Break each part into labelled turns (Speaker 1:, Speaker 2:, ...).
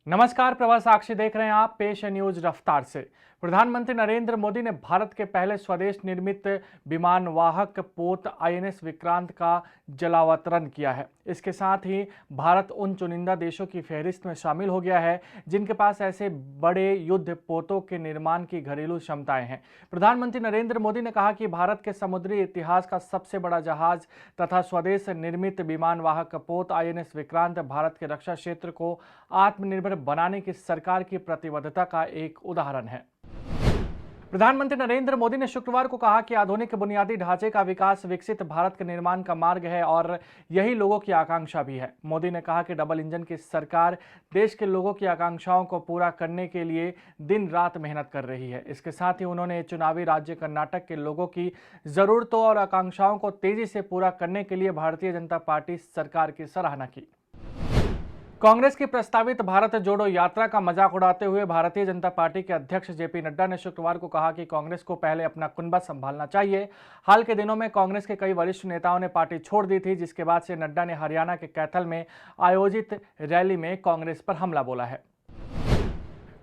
Speaker 1: नमस्कार, प्रवास साक्षी देख रहे हैं आप। पेश है न्यूज रफ्तार से। प्रधानमंत्री नरेंद्र मोदी ने भारत के पहले स्वदेश निर्मित विमानवाहक पोत आईएनएस विक्रांत का जलावतरण किया है। इसके साथ ही भारत उन चुनिंदा देशों की फहरिस्त में शामिल हो गया है जिनके पास ऐसे बड़े युद्ध पोतों के निर्माण की घरेलू क्षमताएं हैं। प्रधानमंत्री नरेंद्र मोदी ने कहा कि भारत के समुद्री इतिहास का सबसे बड़ा जहाज तथा स्वदेश निर्मित विमानवाहक पोत आईएनएस विक्रांत भारत के रक्षा क्षेत्र को आत्मनिर्भर बनाने की सरकार की प्रतिबद्धता का एक उदाहरण है। प्रधानमंत्री नरेंद्र मोदी ने शुक्रवार को कहा कि आधुनिक बुनियादी ढांचे का विकास विकसित भारत के निर्माण का मार्ग है और यही लोगों की आकांक्षा भी है। मोदी ने कहा कि डबल इंजन की सरकार देश के लोगों की आकांक्षाओं को पूरा करने के लिए दिन रात मेहनत कर रही है। इसके साथ ही उन्होंने चुनावी राज्य कर्नाटक के लोगों की जरूरतों और आकांक्षाओं को तेजी से पूरा करने के लिए भारतीय जनता पार्टी सरकार की सराहना की। कांग्रेस की प्रस्तावित भारत जोड़ो यात्रा का मजाक उड़ाते हुए भारतीय जनता पार्टी के अध्यक्ष जेपी नड्डा ने शुक्रवार को कहा कि कांग्रेस को पहले अपना कुनबा संभालना चाहिए। हाल के दिनों में कांग्रेस के कई वरिष्ठ नेताओं ने पार्टी छोड़ दी थी, जिसके बाद से नड्डा ने हरियाणा के कैथल में आयोजित रैली में कांग्रेस पर हमला बोला है।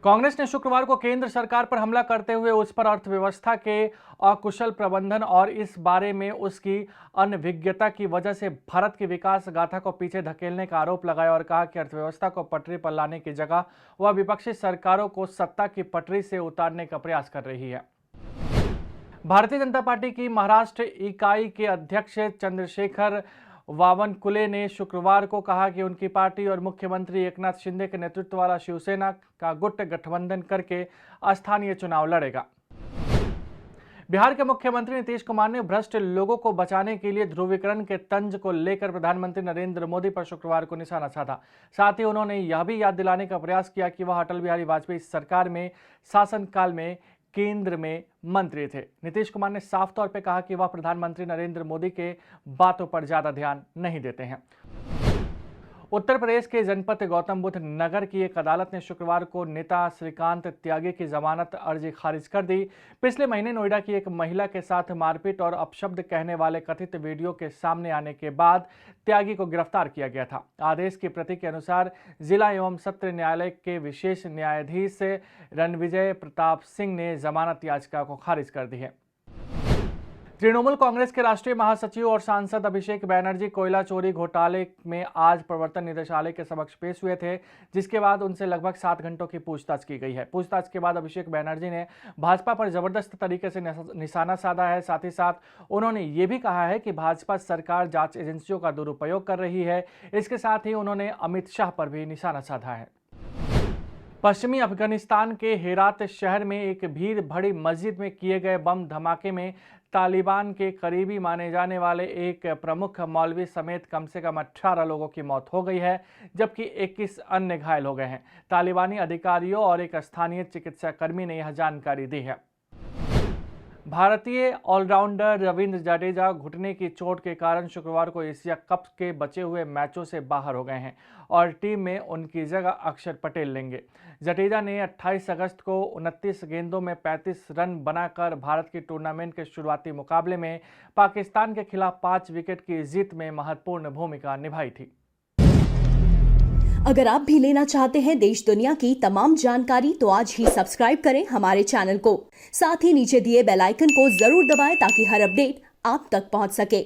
Speaker 1: कांग्रेस ने शुक्रवार को केंद्र सरकार पर हमला करते हुए उस पर अर्थव्यवस्था के अकुशल प्रबंधन और इस बारे में उसकी अनभिज्ञता की वजह से भारत की विकास गाथा को पीछे धकेलने का आरोप लगाया और कहा कि अर्थव्यवस्था को पटरी पर लाने की जगह वह विपक्षी सरकारों को सत्ता की पटरी से उतारने का प्रयास कर रही है। भारतीय जनता पार्टी की महाराष्ट्र इकाई के अध्यक्ष चंद्रशेखर बावनकुले ने शुक्रवार को कहा कि उनकी पार्टी और मुख्यमंत्री एकनाथ शिंदे के नेतृत्व वाला शिवसेना का गुट गठबंधन करके स्थानीय चुनाव लड़ेगा। बिहार के मुख्यमंत्री नीतीश कुमार ने भ्रष्ट लोगों को बचाने के लिए ध्रुवीकरण के तंज को लेकर प्रधानमंत्री नरेंद्र मोदी पर शुक्रवार को निशाना साधा। साथ ही उन्होंने यह भी याद दिलाने का प्रयास किया कि वह अटल बिहारी वाजपेयी सरकार में शासनकाल में केंद्र में मंत्री थे। नीतीश कुमार ने साफ तौर पर कहा कि वह प्रधानमंत्री नरेंद्र मोदी के बातों पर ज्यादा ध्यान नहीं देते हैं। उत्तर प्रदेश के जनपद गौतम बुद्ध नगर की एक अदालत ने शुक्रवार को नेता श्रीकांत त्यागी की जमानत अर्जी खारिज कर दी। पिछले महीने नोएडा की एक महिला के साथ मारपीट और अपशब्द कहने वाले कथित वीडियो के सामने आने के बाद त्यागी को गिरफ्तार किया गया था। आदेश की प्रति के अनुसार जिला एवं सत्र न्यायालय के विशेष न्यायाधीश रणविजय प्रताप सिंह ने जमानत याचिका को खारिज कर दी है। तृणमूल कांग्रेस के राष्ट्रीय महासचिव और सांसद अभिषेक बैनर्जी कोयला चोरी घोटाले में आज प्रवर्तन निदेशालय के समक्ष पेश हुए थे, जिसके बाद उनसे लगभग 7 घंटों की पूछताछ की गई है। पूछताछ के बाद अभिषेक बैनर्जी ने भाजपा पर जबरदस्त तरीके से निशाना साधा है। साथ ही साथ उन्होंने ये भी कहा है कि भाजपा सरकार जांच एजेंसियों का दुरुपयोग कर रही है। इसके साथ ही उन्होंने अमित शाह पर भी निशाना साधा है। पश्चिमी अफगानिस्तान के हेरात शहर में एक भीड़ भरी मस्जिद में किए गए बम धमाके में तालिबान के करीबी माने जाने वाले एक प्रमुख मौलवी समेत कम से कम 18 लोगों की मौत हो गई है, जबकि 21 अन्य घायल हो गए हैं। तालिबानी अधिकारियों और एक स्थानीय चिकित्सा कर्मी ने यह जानकारी दी है। भारतीय ऑलराउंडर रविंद्र जडेजा घुटने की चोट के कारण शुक्रवार को एशिया कप के बचे हुए मैचों से बाहर हो गए हैं और टीम में उनकी जगह अक्षर पटेल लेंगे। जडेजा ने 28 अगस्त को 29 गेंदों में 35 रन बनाकर भारत की टूर्नामेंट के शुरुआती मुकाबले में पाकिस्तान के खिलाफ 5 विकेट की जीत में महत्वपूर्ण भूमिका निभाई थी।
Speaker 2: अगर आप भी लेना चाहते हैं देश दुनिया की तमाम जानकारी तो आज ही सब्सक्राइब करें हमारे चैनल को। साथ ही नीचे दिए बेल आइकन को जरूर दबाएं ताकि हर अपडेट आप तक पहुंच सके।